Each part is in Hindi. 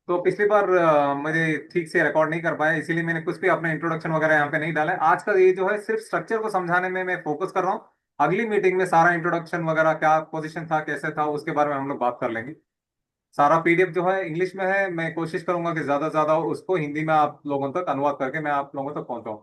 तो पिछली बार मुझे ठीक से रिकॉर्ड नहीं कर पाया, इसीलिए मैंने कुछ भी अपना इंट्रोडक्शन वगैरह यहाँ पे नहीं डाला है। आज का ये जो है सिर्फ स्ट्रक्चर को समझाने में मैं फोकस कर रहा हूँ। अगली मीटिंग में सारा इंट्रोडक्शन वगैरह, क्या पोजीशन था, कैसे था, उसके बारे में हम लोग बात कर लेंगे। सारा पीडीएफ जो है इंग्लिश में है, मैं कोशिश करूंगा कि ज्यादा से ज्यादा उसको हिंदी में आप लोगों तक अनुवाद करके मैं आप लोगों तक पहुंचाऊं।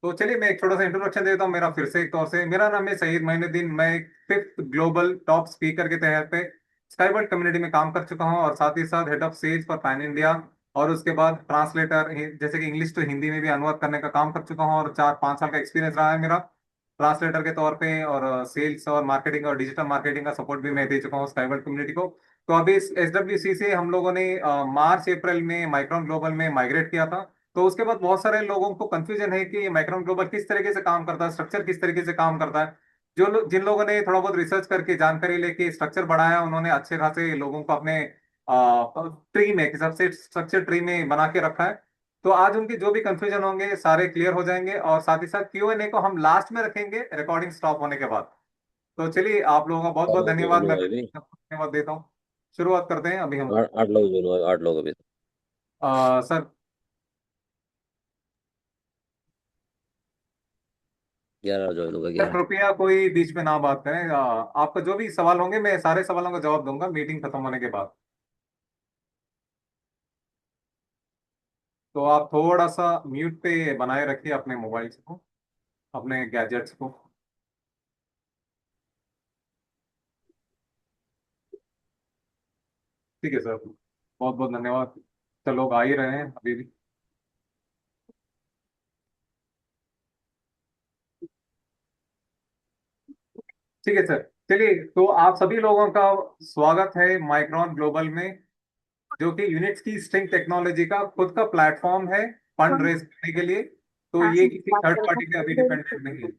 तो चलिए मैं एक छोटा सा इंट्रोडक्शन देता हूँ मेरा फिर से एक तौर से। मेरा नाम है सईद मोइनुद्दीन। मैं एक 5th ग्लोबल टॉप स्पीकर के तहत पे स्काईवर्ड कम्युनिटी में काम कर चुका हूँ, और साथ ही साथ head of sales for pan India, और उसके बाद ट्रांसलेटर, जैसे कि इंग्लिश टू हिंदी में भी अनुवाद करने का काम कर चुका हूँ, और 4-5 साल का एक्सपीरियंस रहा है मेरा ट्रांसलेटर के तौर पे। और सेल्स और मार्केटिंग और डिजिटल मार्केटिंग का सपोर्ट भी मैं दे चुका हूँ स्काईवर्ड कम्युनिटी को। तो अभी इस एसडब्ल्यूसी से हम लोगों ने मार्च अप्रैल में माइक्रोन ग्लोबल में माइग्रेट किया था। तो उसके बाद बहुत सारे लोगों को कंफ्यूजन है कि ये माइक्रोन ग्लोबल किस तरीके से काम करता है, स्ट्रक्चर किस तरीके से काम करता है। जिन लोगों ने थोड़ा बहुत रिसर्च करके जानकारी लेके स्ट्रक्चर बढ़ाया, उन्होंने अच्छे खासे लोगों को अपने ट्री में, सबसे स्ट्रक्चर ट्री में बना के रखा है। तो आज उनके जो भी कंफ्यूजन होंगे सारे क्लियर हो जाएंगे, और साथ ही साथ क्यूएनए को हम लास्ट में रखेंगे रिकॉर्डिंग स्टॉप होने के बाद। तो चलिए आप लोगों का बहुत बहुत लोग धन्यवाद, ज्वाइन मैं हुए अभी? धन्यवाद देता हूँ। शुरुआत करते हैं अभी हम। 8 लोग ज्वाइन हुए, 8 लोग अभी। सर, 11 ज्वाइन हुए, सर 11। कृपया कोई बीच में ना बात करें। आपका जो भी सवाल होंगे मैं सारे सवालों का जवाब दूंगा मीटिंग खत्म होने के बाद। तो आप थोड़ा सा म्यूट पे बनाए रखिए अपने मोबाइल को, अपने गैजेट्स को। ठीक है सर, बहुत बहुत धन्यवाद। तो लोग आ ही रहे हैं अभी भी। ठीक है सर, चलिए तो आप सभी लोगों का स्वागत है माइक्रोन ग्लोबल में, जो कि यूनिट्स की स्ट्रिंग टेक्नोलॉजी का खुद का प्लेटफॉर्म है फंड रेज करने के लिए। तो ये किसी थर्ड पार्टी पे अभी डिपेंडेंट नहीं है।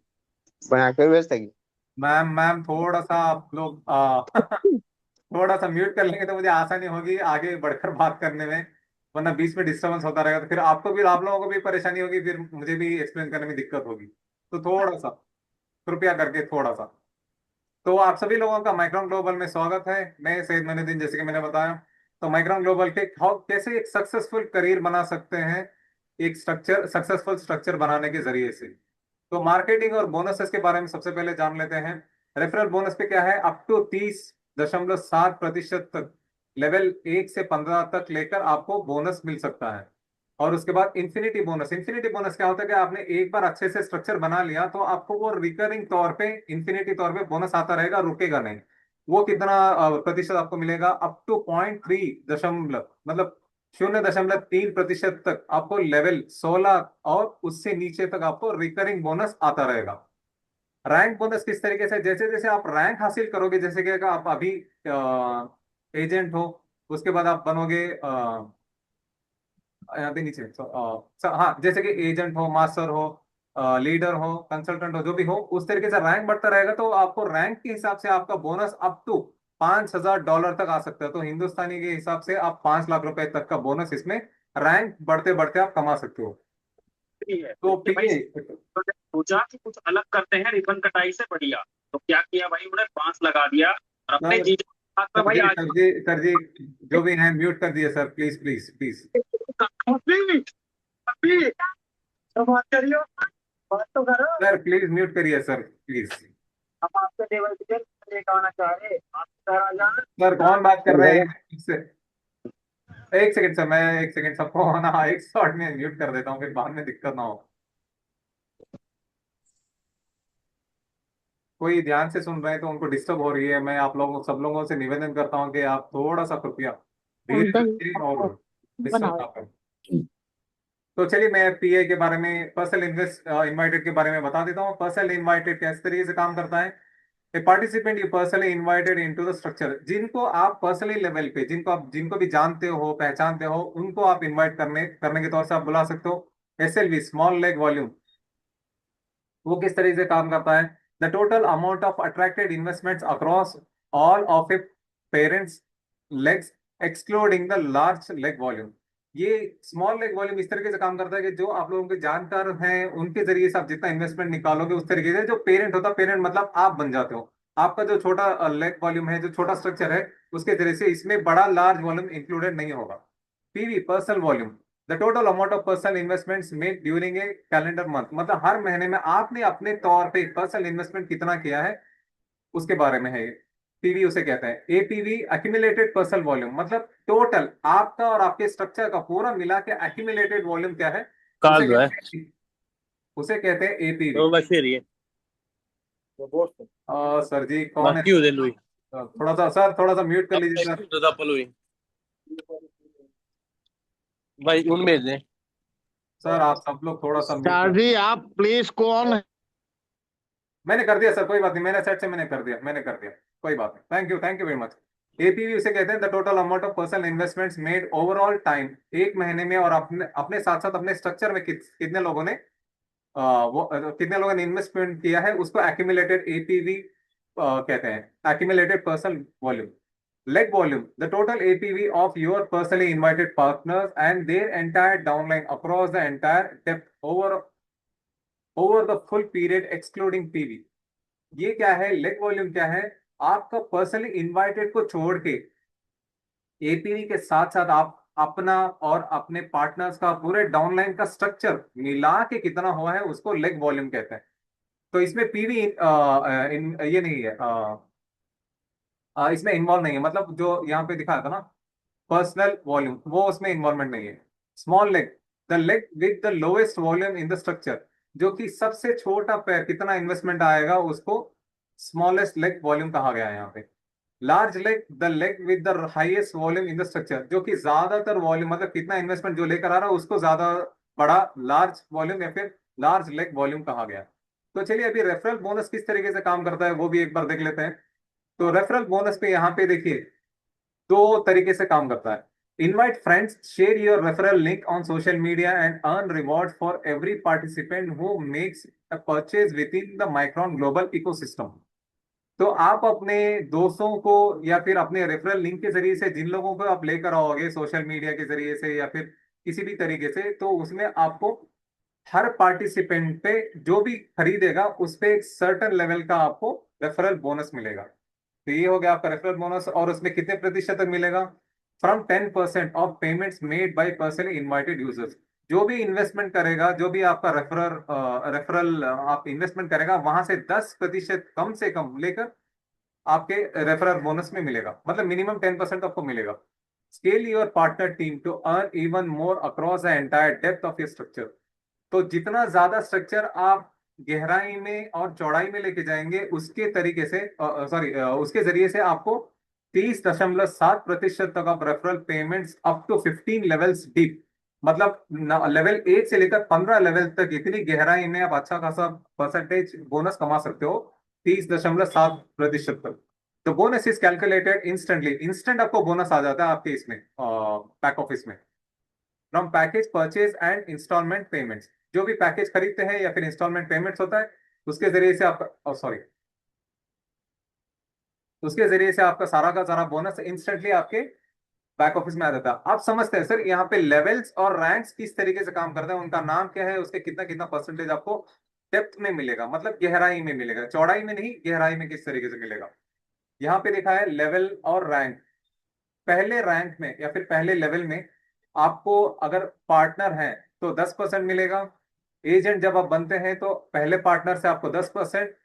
बना के भेज देंगे। मैम मैम थोड़ा सा आप लोग थोड़ा सा म्यूट कर लेंगे तो मुझे आसानी होगी आगे बढ़कर बात करने में। वरना बीच में डिस्टरबेंस होता रहेगा तो फिर आपको भी, आप लोगों को भी परेशानी होगी, फिर मुझे भी एक्सप्लेन करने में दिक्कत होगी। तो थोड़ा सा कृपया करके थोड़ा सा। तो आप सभी लोगों का माइक्रोन ग्लोबल में स्वागत है। मैं सैयद मोइनुद्दीन, जैसे कि मैंने बताया। तो माइक्रोन ग्लोबल के हाउ कैसे एक सक्सेसफुल करियर बना सकते हैं, एक स्ट्रक्चर, सक्सेसफुल स्ट्रक्चर बनाने के जरिए से। तो मार्केटिंग और बोनसेस के बारे में सबसे पहले जान लेते हैं। रेफरल बोनस पे क्या है, अप टू 30.7% तक, लेवल 1 से 15 तक लेकर आपको बोनस मिल सकता है। और उसके बाद इन्फिनिटी बोनस। इन्फिनिटी बोनस क्या होता है कि आपने एक बार अच्छे से स्ट्रक्चर बना लिया तो आपको वो रिकरिंग तौर पे, इन्फिनिटी तौर पे बोनस आता रहेगा, रुकेगा नहीं। वो कितना प्रतिशत आपको मिलेगा, अप टू 0.3 मतलब 0.3% तक आपको लेवल 16 और उससे नीचे तक आपको रिकरिंग बोनस आता रहेगा। रैंक बोनस किस तरीके से, जैसे जैसे आप रैंक हासिल करोगे, जैसे कि अगर आप अभी एजेंट हो, उसके बाद आप बनोगे यहाँ पे नीचे हाँ, जैसे कि एजेंट हो, मास्टर हो, लीडर हो, कंसल्टेंट हो, जो भी हो, उस तरीके से रैंक बढ़ता रहेगा तो आपको रैंक के हिसाब से आपका बोनस अप टू $5,000 तक आ सकता है। तो हिंदुस्तानी के हिसाब से आप 5 लाख रुपए तक का बोनस इसमें रैंक बढ़ते बढ़ते आप कमा सकते हो। नहीं है तो कि भाई, पीए, तो जब सोचा कि कुछ अलग करते हैं रिबन कटाई से बढ़िया, तो क्या किया भाई, उन्हें बांस लगा दिया और अपने सर, जीजू के हाथ में सर भाई जी, आज। सर जी, सर जी, जो भी है म्यूट कर दिए सर, प्लीज प्लीज प्लीज। अभी अभी तो बात करियो, बात तो करो। सर प्लीज म्यूट करिए सर, प्लीज। हम आपके लेवल पे लेकर आना चाह रहे, आप घर आ जाना। सर कौन बात कर रहे बताया। हैं इससे? एक सेकंड सर, मैं एक सेकंड सबको ना एक शॉट में म्यूट कर देता हूँ, फिर बाद में दिक्कत ना हो। कोई ध्यान से सुन रहे हैं तो उनको डिस्टर्ब हो रही है। मैं आप लोगों, सब लोगों से निवेदन करता हूँ कि आप थोड़ा सा कृपया धीरे रखें और डिस्टर्ब ना करें। तो चलिए मैं पीए के बारे में, पर्सनल इन्वेस्ट इनवाइटेड के बारे में बता देता हूँ। पर्सनल इनवाइटेड किस तरीके से काम करता है। A participant you personally invited into the structure, जिनको आप पर्सनली लेवल पे, जिनको भी जानते हो, पहचानते हो, उनको आप इनवाइट करने करने के तौर से आप बुला सकते हो। एसएलवी, स्मॉल लेग वॉल्यूम, वो किस तरीके से काम करता है। The total amount of attracted investments across all of a parents legs excluding the large leg volume. ये स्मॉल लेग वॉल्यूम इस तरीके से काम करता है कि जो आप लोगों के जानकार हैं उनके जरिए से आप जितना इन्वेस्टमेंट निकालोगे, उस तरीके से जो पेरेंट होता है, पेरेंट मतलब आप बन जाते हो। आपका जो छोटा लेग वॉल्यूम है, जो छोटा स्ट्रक्चर है, उसके जरिए से इसमें बड़ा लार्ज वॉल्यूम इंक्लूडेड नहीं होगा। PV personal volume, the total amount of personal investments made during a calendar month, मतलब हर महीने में आपने अपने तौर पे पर्सनल इन्वेस्टमेंट कितना किया है उसके बारे में है ये। पीवी उसे कहते हैं। एपीवी एक्यूमुलेटेड पर्सनल वॉल्यूम, मतलब टोटल आपका और आपके स्ट्रक्चर का पूरा मिला के एक्यूमुलेटेड वॉल्यूम क्या है उसे काल है कहते हैं, उसे कहते हैं एपीवी। तो बशीर ये सर जी कौन है? बाकी हो दे लुई थोड़ा सा सर, थोड़ा सा म्यूट कर लीजिए सर। तो दपल हुई भाई उनमें से सर आप सब लोग थोड़ा सा म्यूट सर कर। जी आप प्लीज कौन मैंने कर दिया सर, कोई बात नहीं, मैंने सेट से मैंने कर दिया, मैंने कर दिया, कोई बात नहीं। Thank you very much. APV उसे कहते हैं the total amount of personal investments made overall time, एक महीने में और अपने अपने साथ साथ अपने स्ट्रक्चर में कितने लोगों ने कितने लोगों ने इन्वेस्टमेंट किया है उसको एक्यूमुलेटेड एपीवी कहते हैं, accumulated personal volume. leg volume, the total APV of your personally invited partners and their entire downline across the entire depth over the full period excluding PV। ये क्या है? लेग वॉल्यूम क्या है? आपका पर्सनली इनवाइटेड को छोड़ के एपीवी के साथ साथ आप अपना और अपने पार्टनर्स का पूरे डाउनलाइन का स्ट्रक्चर मिला के कितना हुआ है उसको लेग वॉल्यूम कहते हैं। तो इसमें पीवी ये नहीं है, इसमें इन्वॉल्व नहीं है, मतलब जो यहाँ पे दिखाया था ना पर्सनल वॉल्यूम, वो उसमें इन्वॉल्वमेंट नहीं है। Small leg, the leg with the lowest volume in the structure, जो कि सबसे छोटा पैर कितना इन्वेस्टमेंट आएगा उसको स्मॉलेस्ट लेग वॉल्यूम कहा गया है यहाँ पे। Large leg, the leg with the highest volume in the structure, जो कि ज्यादातर वॉल्यूम मतलब कितना इन्वेस्टमेंट जो लेकर आ रहा है उसको ज्यादा बड़ा लार्ज वॉल्यूम या फिर लार्ज लेग वॉल्यूम कहा गया। तो चलिए अभी रेफरल बोनस किस तरीके से काम करता है वो भी एक बार देख लेते हैं। तो रेफरल बोनस पे यहाँ पे देखिए दो तरीके से काम करता है। Invite friends, share your referral link on social media and earn reward for every participant who makes a purchase with in the micron global ecosystem. तो आप अपने दोस्तों को या फिर अपने रेफरल लिंक के जरिए से जिन लोगों को आप लेकर आओगे सोशल मीडिया के जरिए से या फिर किसी भी तरीके से, तो उसमें आपको हर पार्टिसिपेंट पे जो भी खरीदेगा उस पे एक सर्टन लेवल का आपको रेफरल बोनस मिलेगा। तो ये हो गया आपका रेफरल बोनस, और उसमें कितने प्रतिशत तक मिलेगा? From 10% of payments made by personally invited users. जो भी इन्वेस्टमेंट करेगा, जो भी आपका रेफरल आप इन्वेस्टमेंट करेगा वहां से 10% कम से कम लेकर आपके रेफरल बोनस में मिलेगा, मतलब मिनिमम 10% आपको मिलेगा। Scale your partner team to earn even more across the entire depth of your structure. तो जितना ज्यादा स्ट्रक्चर आप गहराई में और चौड़ाई में लेके जाएंगे उसके तरीके से उसके जरिए से आपको 30.7% तक आप referral payments up to 15 levels deep, मतलब लेवल 8 से लेकर 15 लेवल तक इतनी गहराई में आप अच्छा खासा परसेंटेज बोनस कमा सकते हो, 30.7% तक। तो bonus is calculated instantly, instant आपको बोनस आ जाता है आपके इसमें बैक ऑफिस में। From package purchase and installment payments, जो भी पैकेज खरीदते हैं या फिर इंस्टॉलमेंट पेमेंट्स होता है उसके जरिए से आपका उसके जरिए से आपका सारा का सारा बोनस इंस्टेंटली आपके बैक ऑफिस में आ जाता है। आप समझते हैं सर यहाँ पे लेवल्स और रैंक्स किस तरीके से काम करते हैं, उनका नाम क्या है, उसके कितना कितना परसेंटेज आपको डेप्थ में मिलेगा, मतलब गहराई में मिलेगा, चौड़ाई में नहीं, गहराई में किस तरीके से मिलेगा। यहाँ पे लिखा है लेवल और रैंक। पहले रैंक में या फिर पहले लेवल में आपको अगर पार्टनर है तो 10% मिलेगा। एजेंट जब आप बनते हैं तो पहले पार्टनर से आपको 10%,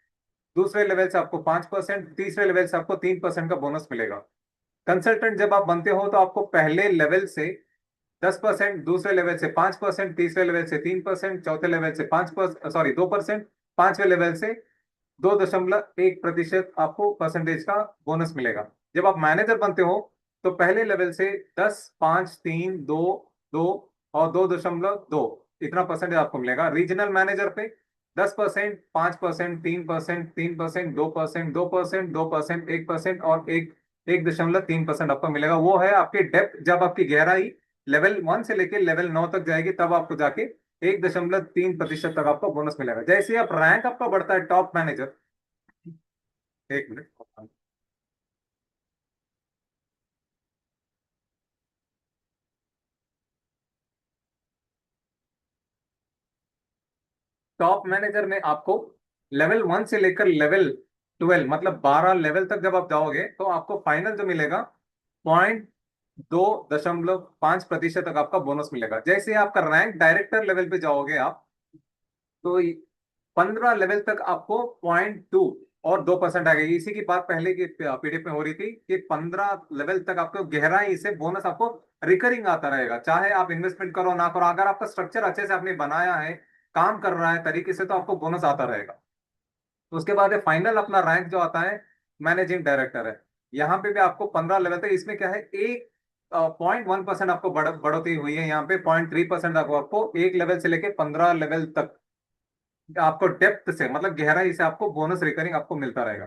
दूसरे लेवल से आपको 5%, तीसरे लेवल से आपको 3% का बोनस मिलेगा। कंसल्टेंट जब आप बनते हो तो आपको पहले लेवल से 10%, दूसरे लेवल से 5%, तीसरे लेवल से 3%, चौथे लेवल से 2%, पांचवें लेवल से 2.1% आपको परसेंटेज का बोनस मिलेगा। जब आप मैनेजर बनते हो तो पहले लेवल से 10, 5, 3, 2, 2 और 2.2 इतना परसेंटेज आपको मिलेगा। रीजनल मैनेजर पे 10%, 5%, 3%, 3%, 2%, 2%, 2%, 1% और 1.3% आपको मिलेगा। वो है आपके डेप्थ, जब आपकी गहराई लेवल 1 से लेके लेवल 9 तक जाएगी तब आपको जाके 1.3% तक आपको बोनस मिलेगा। जैसे आप रैंक आपका बढ़ता है टॉप मैनेजर, एक मिनट, टॉप मैनेजर में आपको लेवल 1 से लेकर लेवल 12 मतलब 12 लेवल तक जब आप जाओगे तो आपको फाइनल जो मिलेगा 2.5% तक आपका बोनस मिलेगा। जैसे आपका रैंक डायरेक्टर लेवल पे जाओगे आप, तो 15 लेवल तक आपको 0.2 और 2% आ गई। इसी की बात पहले की पीडीएफ में हो रही थी कि 15 लेवल तक आपको गहराई से बोनस आपको रिकरिंग आता रहेगा, चाहे आप इन्वेस्टमेंट करो ना करो। अगर आपका स्ट्रक्चर अच्छे से आपने बनाया है, काम कर रहा है तरीके से, तो आपको बोनस आता रहेगा। तो उसके बाद फाइनल अपना रैंक जो आता है मैनेजिंग डायरेक्टर है। यहाँ पे भी आपको 15 लेवल तक, इसमें क्या है, एक 0.1% आपको बढ़ोतरी हुई है। यहाँ पे 0.3% आपको एक लेवल से लेके 15 लेवल तक आपको डेप्थ से, मतलब गहराई से आपको बोनस रिकरिंग आपको मिलता रहेगा।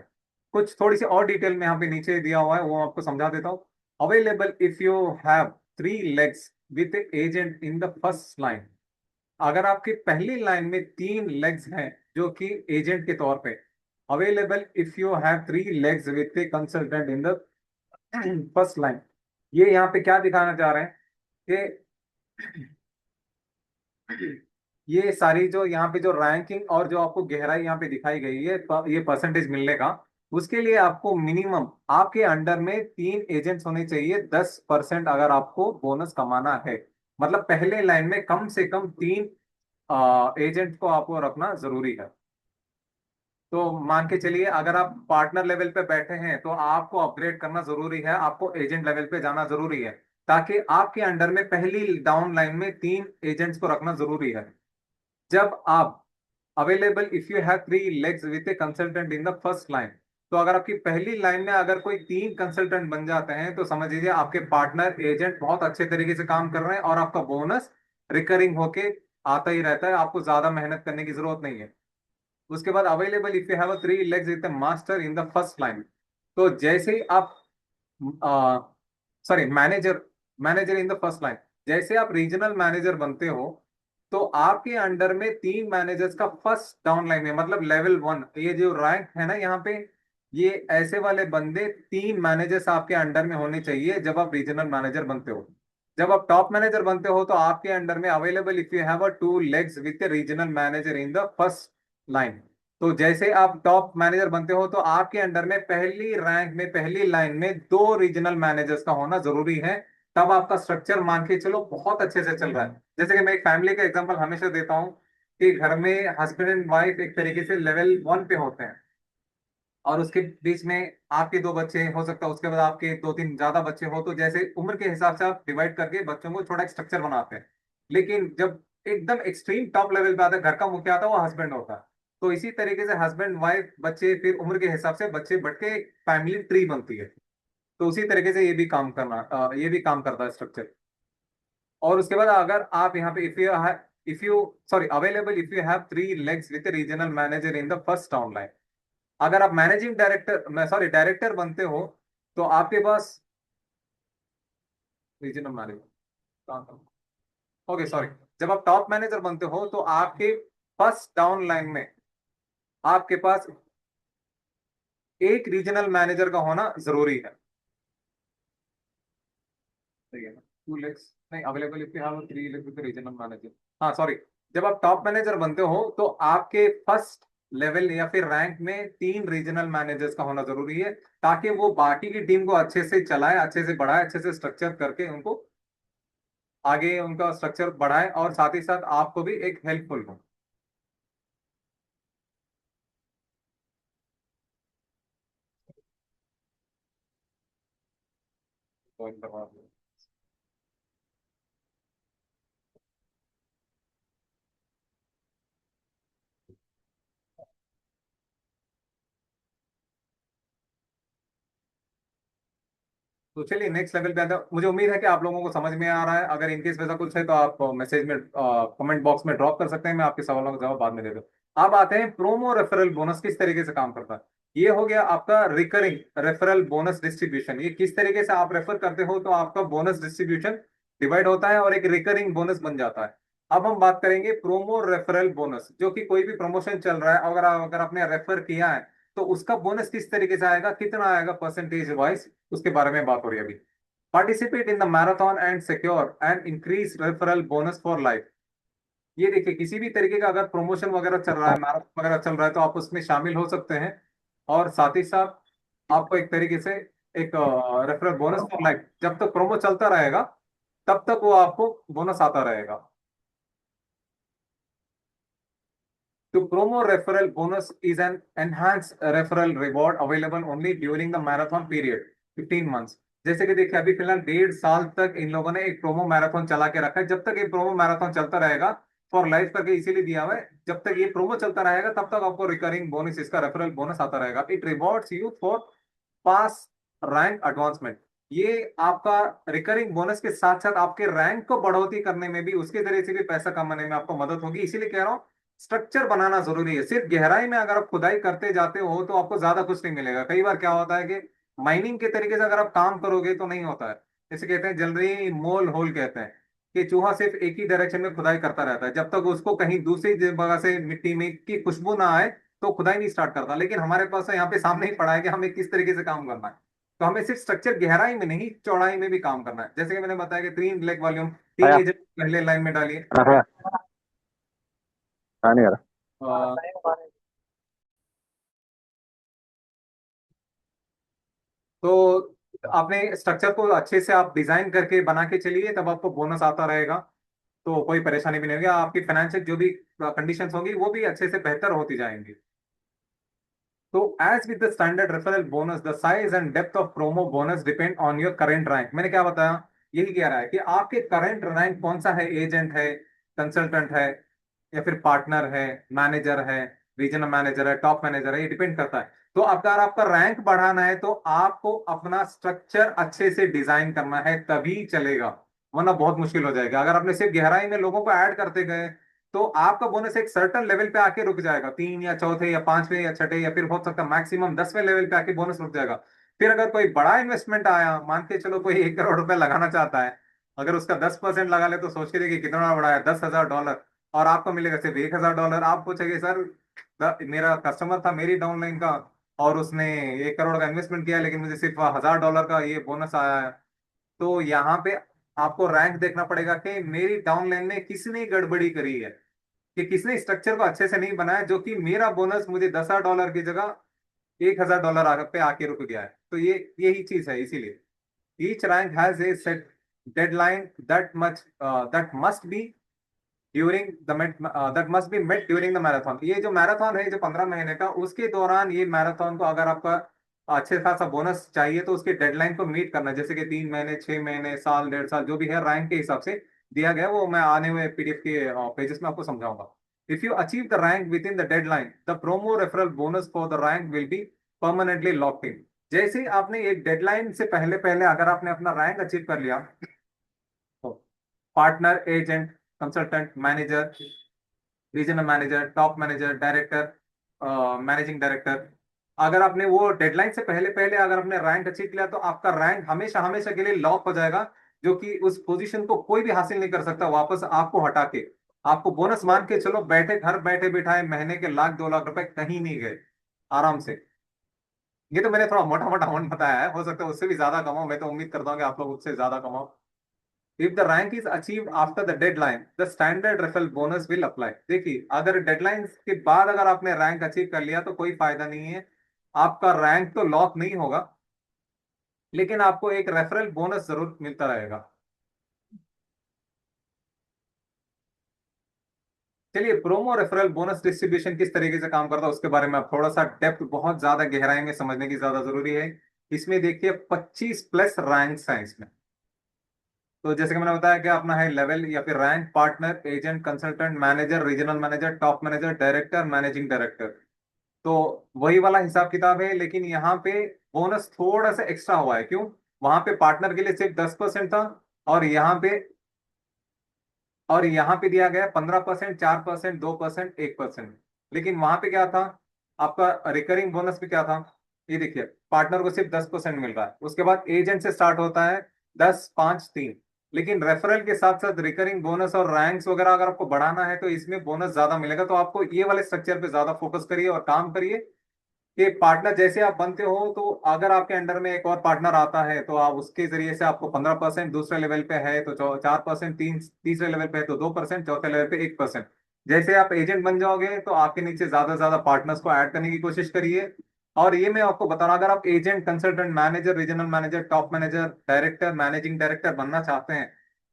कुछ थोड़ी सी और डिटेल में यहाँ पे नीचे दिया हुआ है, वो आपको समझा देता हूँ। Available if you have 3 legs with agent in the first line. अगर आपकी पहली लाइन में 3 legs हैं जो कि एजेंट के तौर पे, available if you have 3 legs with a consultant in the first line. ये यहाँ पे क्या दिखाना चाह रहे हैं कि ये सारी जो यहाँ पे जो रैंकिंग और जो आपको गहराई यहाँ पे दिखाई गई है, तो ये परसेंटेज मिलने का, उसके लिए आपको मिनिमम आपके अंडर में 3 एजेंट्स होने चाहिए। 10% अगर आपको बोनस कमाना है, मतलब पहले लाइन में कम से कम 3 एजेंट को आपको रखना जरूरी है। तो मान के चलिए अगर आप पार्टनर लेवल पे बैठे हैं, तो आपको अपग्रेड करना जरूरी है, आपको एजेंट लेवल पे जाना जरूरी है, ताकि आपके अंडर में पहली डाउन लाइन में 3 एजेंट्स को रखना जरूरी है। जब आप available if you have 3 legs with a consultant in the first line, तो अगर आपकी पहली लाइन में अगर कोई 3 कंसल्टेंट बन जाते हैं, तो समझ लीजिए आपके पार्टनर एजेंट बहुत अच्छे तरीके से काम कर रहे हैं और आपका बोनस रिकरिंग होके आता ही रहता है, आपको ज्यादा मेहनत करने की जरूरत नहीं है। उसके बाद available if you have 3 legs with A master in the first line. तो जैसे ही आप sorry manager manager in the first line, जैसे आप रीजनल मैनेजर बनते हो, तो आपके अंडर में 3 मैनेजर्स का फर्स्ट डाउन लाइन में, मतलब लेवल 1, ये जो रैंक है ना यहाँ पे, ये ऐसे वाले बंदे 3 मैनेजर्स आपके अंडर में होने चाहिए जब आप रीजनल मैनेजर बनते हो। जब आप टॉप मैनेजर बनते हो, तो आपके अंडर में available if you have 2 legs with regional manager in the first line. तो जैसे आप टॉप मैनेजर बनते हो, तो आपके अंडर में पहली रैंक में पहली लाइन में 2 रीजनल मैनेजर्स का होना जरूरी है। तब आपका स्ट्रक्चर मान के चलो बहुत अच्छे से चल रहा है। जैसे कि मैं एक फैमिली का एग्जांपल हमेशा देता हूँ कि घर में हस्बैंड एंड वाइफ एक तरीके से लेवल 1 पे होते हैं, और उसके बीच में आपके 2 बच्चे हो सकता है, उसके बाद आपके 2-3 ज्यादा बच्चे हो, तो जैसे उम्र के हिसाब से आप डिवाइड करके बच्चों को छोटा एक स्ट्रक्चर बनाते हैं। लेकिन जब एकदम एक्सट्रीम टॉप लेवल पे आता है, घर का मुखिया आता है वो हस्बैंड होता है। तो इसी तरीके से हस्बैंड वाइफ बच्चे, फिर उम्र के हिसाब से बच्चे बढ़ के एक फैमिली ट्री बनती है। तो उसी तरीके से ये भी काम करता है स्ट्रक्चर। और उसके बाद अगर आप यहाँ पे if you sorry available if you have 3 legs with regional manager in the first line. अगर आप मैनेजिंग डायरेक्टर सॉरी डायरेक्टर बनते हो, तो आपके पास रीजनल मैनेजर, ओके सॉरी, जब आप टॉप मैनेजर बनते हो, तो आपके फर्स्ट डाउन लाइन में आपके पास एक रीजनल मैनेजर का होना जरूरी है। सही है ना? 2 legs नहीं, available if you have 3 legs with regional manager, हाँ सॉरी, जब आप टॉप मैनेजर बनते हो, तो आपके फर्स्ट लेवल या फिर रैंक में 3 रीजनल मैनेजर्स का होना जरूरी है, ताकि वो बाकी की टीम को अच्छे से चलाए, अच्छे से बढ़ाए, अच्छे से स्ट्रक्चर करके उनको आगे उनका स्ट्रक्चर बढ़ाए, और साथ ही साथ आपको भी एक हेल्पफुल हो। ज्वाइन करवा दो। तो चलिए नेक्स्ट लेवल पे आता है। मुझे उम्मीद है कि आप लोगों को समझ में आ रहा है। अगर इनकेस वैसा कुछ है, तो आप मैसेज में कमेंट बॉक्स में ड्रॉप कर सकते हैं, मैं आपके सवालों का जवाब बाद में दे दूँ। अब आते हैं प्रोमो रेफरल बोनस किस तरीके से काम करता है। ये हो गया आपका रिकरिंग रेफरल बोनस डिस्ट्रीब्यूशन। ये किस तरीके से आप रेफर करते हो, तो आपका बोनस डिस्ट्रीब्यूशन डिवाइड होता है और एक रिकरिंग बोनस बन जाता है। अब हम बात करेंगे प्रोमो रेफरल बोनस, जो कि कोई भी प्रमोशन चल रहा है, अगर आपने रेफर किया है, तो उसका बोनस किस तरीके से आएगा, कितना आएगा परसेंटेज वाइज, उसके बारे में बात हो रही है अभी। Participate in the marathon and secure and increase referral bonus for life. ये देखिए, किसी भी तरीके का अगर प्रमोशन वगैरह चल रहा है, मैराथन वगैरह चल रहा है, तो आप उसमें शामिल हो सकते हैं, और साथ ही साथ आपको एक तरीके से एक रेफरल बोनस फॉर लाइफ, जब तक प्रोमो चलता रहेगा तब तक वो आपको बोनस आता रहेगा। तो promo referral bonus is an enhanced referral reward available only during the marathon period 15 months। जैसे कि देखिए अभी फिलहाल 1.5 साल तक इन लोगों ने एक प्रोमो मैराथन चला के रखा है। जब तक ये प्रोमो मैराथन चलता रहेगा, फॉर लाइफ करके इसीलिए दिया हुआ है, जब तक ये प्रोमो चलता रहेगा तब तक आपको रिकरिंग बोनस, इसका रेफरल बोनस आता रहेगा। It rewards you for pass rank advancement. ये आपका रिकरिंग बोनस के साथ साथ आपके रैंक को बढ़ोतरी करने में भी, उसके जरिए से भी पैसा कमाने में आपको मदद होगी। इसीलिए कह रहा हूँ स्ट्रक्चर बनाना जरूरी है। सिर्फ गहराई में अगर आप खुदाई करते जाते हो तो आपको ज्यादा कुछ नहीं मिलेगा। कई बार क्या होता है कि माइनिंग के तरीके से अगर आप काम करोगे तो नहीं होता है। जैसे कहते हैं जनरली मोल होल कहते हैं कि चूहा सिर्फ एक ही डायरेक्शन में खुदाई करता रहता है, जब तक उसको कहीं दूसरी जगह से मिट्टी में की खुशबू ना आए तो खुदाई नहीं स्टार्ट करता। लेकिन हमारे पास तो यहाँ पे सामने ही पड़ा है कि हमें किस तरीके से काम करना है। तो हमें सिर्फ स्ट्रक्चर गहराई में नहीं, चौड़ाई में भी काम करना है। जैसे कि मैंने बताया कि 3 ब्लैक वॉल्यूम, 3 आया एजेंट पहले लाइन में डालिए। आया नहीं आ रहा। अ, तो आपने स्ट्रक्चर को अच्छे से आप डिजाइन करके बना के चलिए, तब आपको बोनस आता रहेगा। तो कोई परेशानी भी नहीं होगी, आपकी फाइनेंशियल जो भी कंडीशंस होंगी वो भी अच्छे से बेहतर होती जाएंगी। तो as with the standard referral bonus the size and depth of promo bonus depend on your current rank. मैंने क्या बताया, यही कह रहा है कि आपके करंट रैंक कौन सा है, एजेंट है, कंसल्टेंट है, या फिर पार्टनर है, मैनेजर है, रीजनल मैनेजर है, टॉप मैनेजर है, ये डिपेंड करता है। तो अगर आपका रैंक बढ़ाना है तो आपको अपना स्ट्रक्चर अच्छे से डिजाइन करना है, तभी चलेगा, वरना बहुत मुश्किल हो जाएगा। अगर आपने सिर्फ गहराई में लोगों को ऐड करते गए तो आपका बोनस एक सर्टन लेवल पे आके रुक जाएगा, 3 या चौथे या 5वें या छठे या फिर हो सकता है मैक्सिमम 10वें लेवल पे आके बोनस रुक जाएगा। फिर अगर कोई बड़ा इन्वेस्टमेंट आया, मान के चलो कोई 1 करोड़ रुपए लगाना चाहता है, अगर उसका 10% लगा ले तो सोच के देखिए कितना बड़ा है, $10,000, और आपको मिलेगा सिर्फ $1,000। आप पूछेंगे सर मेरा कस्टमर था मेरी डाउनलाइन का और उसने 1 करोड़ का इन्वेस्टमेंट किया लेकिन मुझे सिर्फ $1,000 का ये बोनस आया है। तो यहाँ पे आपको रैंक देखना पड़ेगा कि मेरी डाउनलाइन में किसने गड़बड़ी करी है, कि किसने स्ट्रक्चर को अच्छे से नहीं बनाया, जो कि मेरा बोनस मुझे $10,000 की जगह $1,000 पे आके रुक गया है। तो ये यही चीज है। इसीलिए each rank has a set deadline that must be during the that must be met during the marathon. ये जो मैराथन है जो 15 महीने का, उसके दौरान ये मैराथन को अगर आपका अच्छे खासा बोनस चाहिए तो उसके डेडलाइन को मीट करना है। जैसे कि 3 महीने, 6 महीने, साल, 1.5 साल, जो भी है रैंक के हिसाब से दिया गया है, वो मैं आने हुए पीडीएफ के पेजेस में आपको समझाऊंगा। If you achieve the rank with in the deadline the promo referral bonus for the rank will be permanently locked in. जैसे ही आपने एक डेडलाइन से पहले पहले अगर आपने अपना रैंक अचीव कर लिया तो partner, agent, consultant, manager, regional manager, top manager, director, managing director, अगर आपने वो डेडलाइन से पहले पहले अगर आपने रैंक अचीव किया तो आपका रैंक हमेशा हमेशा के लिए लॉक हो जाएगा, जो कि उस पोजीशन को कोई भी हासिल नहीं कर सकता वापस आपको हटा के। आपको बोनस मान के चलो, बैठे घर बैठे बिठाए महीने के 1 लाख 2 लाख रुपए कहीं नहीं गए आराम से। ये तो मैंने थोड़ा मोटा मोटा अमाउंट बताया है, हो सकता है उससे भी ज्यादा कमाओ, मैं तो उम्मीद करता हूँ कि आप लोग उससे ज्यादा कमाओ। If the rank is achieved after the deadline, the standard referral bonus will apply। देखिए अगर डेडलाइन के बाद अगर आपने रैंक अचीव कर लिया तो कोई फायदा नहीं है, आपका रैंक तो लॉक नहीं होगा, लेकिन आपको एक रेफरल बोनस जरूर मिलता रहेगा। चलिए प्रोमो रेफरल बोनस डिस्ट्रीब्यूशन किस तरीके से काम करता है उसके बारे में आप थोड़ा सा डेप्थ, बहुत ज्यादा गहराई में समझने की ज्यादा जरूरी है। इसमें देखिए 25+ रैंक्स हैं इसमें। तो जैसे कि मैंने बताया कि अपना है लेवल या फिर rank, partner, agent, consultant, manager, regional manager, top manager, director, managing director. तो वही वाला हिसाब किताब है, लेकिन यहाँ पे बोनस थोड़ा सा एक्स्ट्रा हुआ है। क्यों? वहां पे पार्टनर के लिए सिर्फ 10% था, और यहाँ पे दिया गया 15%, 4%, 2%, 1%। लेकिन वहां पे क्या था, आपका रिकरिंग बोनस पे क्या था, ये देखिए पार्टनर को सिर्फ 10% मिल रहा है, उसके बाद एजेंट से स्टार्ट होता है 10, 5, 3। लेकिन रेफरल के साथ साथ रिकरिंग बोनस और रैंक्स वगैरह अगर आपको बढ़ाना है तो इसमें बोनस ज्यादा मिलेगा। तो आपको ये वाले स्ट्रक्चर पे ज्यादा फोकस करिए और काम करिए कि पार्टनर जैसे आप बनते हो तो अगर आपके अंडर में एक और पार्टनर आता है तो आप उसके जरिए से आपको 15%, दूसरे लेवल पे है तो 4%, तीसरे लेवल पे है तो 2%, चौथे लेवल पे 1%। जैसे आप एजेंट बन जाओगे तो आपके नीचे ज्यादा से ज्यादा पार्टनर्स को ऐड करने की कोशिश करिए। और ये मैं आपको बता रहा हूं, अगर आप agent, consultant, manager, regional manager, top manager, director, managing director बनना चाहते हैं,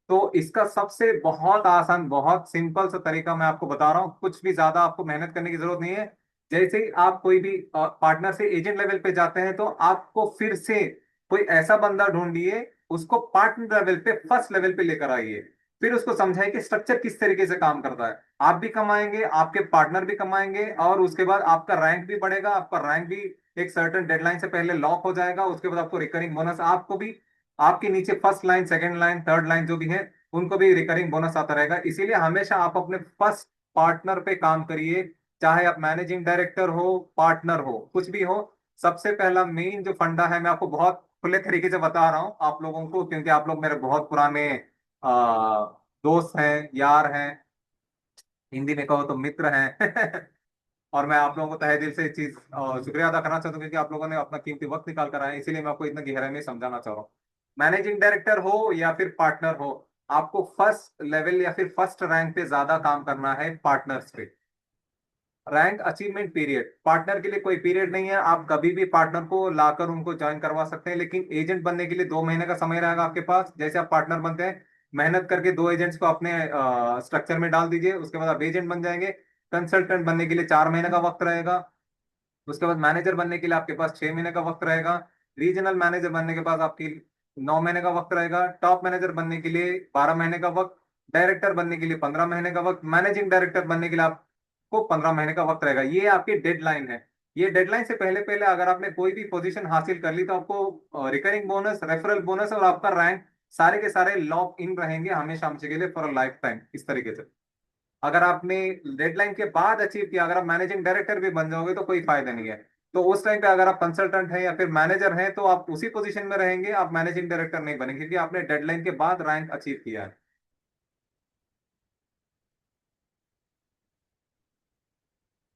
तो इसका सबसे बहुत आसान, बहुत सिंपल सा तरीका मैं आपको बता रहा हूँ। कुछ भी ज्यादा आपको मेहनत करने की जरूरत नहीं है। जैसे ही आप कोई भी पार्टनर से एजेंट लेवल पे जाते हैं, तो आपको फिर से कोई ऐसा बंदा ढूंढिए, उसको पार्टनर लेवल पे, फर्स्ट लेवल पे लेकर आइए। फिर उसको समझाइए कि स्ट्रक्चर किस तरीके से काम करता है। आप भी कमाएंगे, आपके पार्टनर भी कमाएंगे, और उसके बाद आपका रैंक भी बढ़ेगा। आपका रैंक भी एक सर्टेन डेडलाइन से पहले लॉक हो जाएगा। उसके बाद आपको रिकरिंग बोनस, आपको भी आपके नीचे first line, second line, third line जो भी है, उनको भी रिकरिंग बोनस आता रहेगा। इसीलिए हमेशा आप अपने फर्स्ट पार्टनर पे काम करिए। चाहे आप मैनेजिंग डायरेक्टर हो, पार्टनर हो, कुछ भी हो, सबसे पहला मेन जो फंडा है, मैं आपको बहुत खुले तरीके से बता रहा हूं आप लोगों को, क्योंकि आप लोग मेरे बहुत पुराने आ, दोस्त हैं, यार हैं, हिंदी में कहो तो मित्र हैं। और मैं आप लोगों को तहे दिल से इस चीज शुक्रिया अदा करना चाहता हूँ, क्योंकि आप लोगों ने अपना कीमती वक्त निकाल कर आए, इसीलिए मैं आपको इतना गहराई में समझाना चाह रहा हूँ। मैनेजिंग डायरेक्टर हो या फिर पार्टनर हो, आपको फर्स्ट लेवल या फिर फर्स्ट रैंक पे ज्यादा काम करना है पार्टनर्स पे। रैंक अचीवमेंट पीरियड, पार्टनर के लिए कोई पीरियड नहीं है। आप कभी भी पार्टनर को लाकर उनको ज्वाइन करवा सकते हैं, लेकिन एजेंट बनने के लिए 2 महीने का समय रहेगा आपके पास। जैसे आप पार्टनर बनते हैं, मेहनत करके 2 एजेंट्स को अपने स्ट्रक्चर में डाल दीजिए, उसके बाद आप एजेंट बन जाएंगे। कंसल्टेंट बनने के लिए 4 महीने का वक्त रहेगा। उसके बाद मैनेजर बनने के लिए आपके पास 6 महीने का वक्त रहेगा। रीजनल मैनेजर बनने के बाद आपकी 9 महीने का वक्त रहेगा। टॉप मैनेजर बनने के लिए 12 महीने का वक्त। डायरेक्टर बनने के लिए 15 महीने का वक्त। मैनेजिंग डायरेक्टर बनने के लिए आपको 15 महीने का वक्त रहेगा। ये आपकी डेडलाइन है। ये डेडलाइन से पहले पहले अगर आपने कोई भी पोजीशन हासिल कर ली, तो आपको रिकरिंग बोनस, रेफरल बोनस और आपका रैंक सारे के सारे लॉक इन रहेंगे हमेशा हमेशा के लिए, फॉर लाइफ टाइम, इस तरीके से। अगर आपने डेडलाइन के बाद अचीव किया, अगर आप मैनेजिंग डायरेक्टर भी बन जाओगे, तो कोई फायदा नहीं है। तो उस टाइम पे अगर आप कंसल्टेंट हैं या फिर मैनेजर हैं, तो आप उसी पोजीशन में रहेंगे, आप मैनेजिंग डायरेक्टर नहीं बनेंगे, क्योंकि आपने डेडलाइन के बाद रैंक अचीव किया है।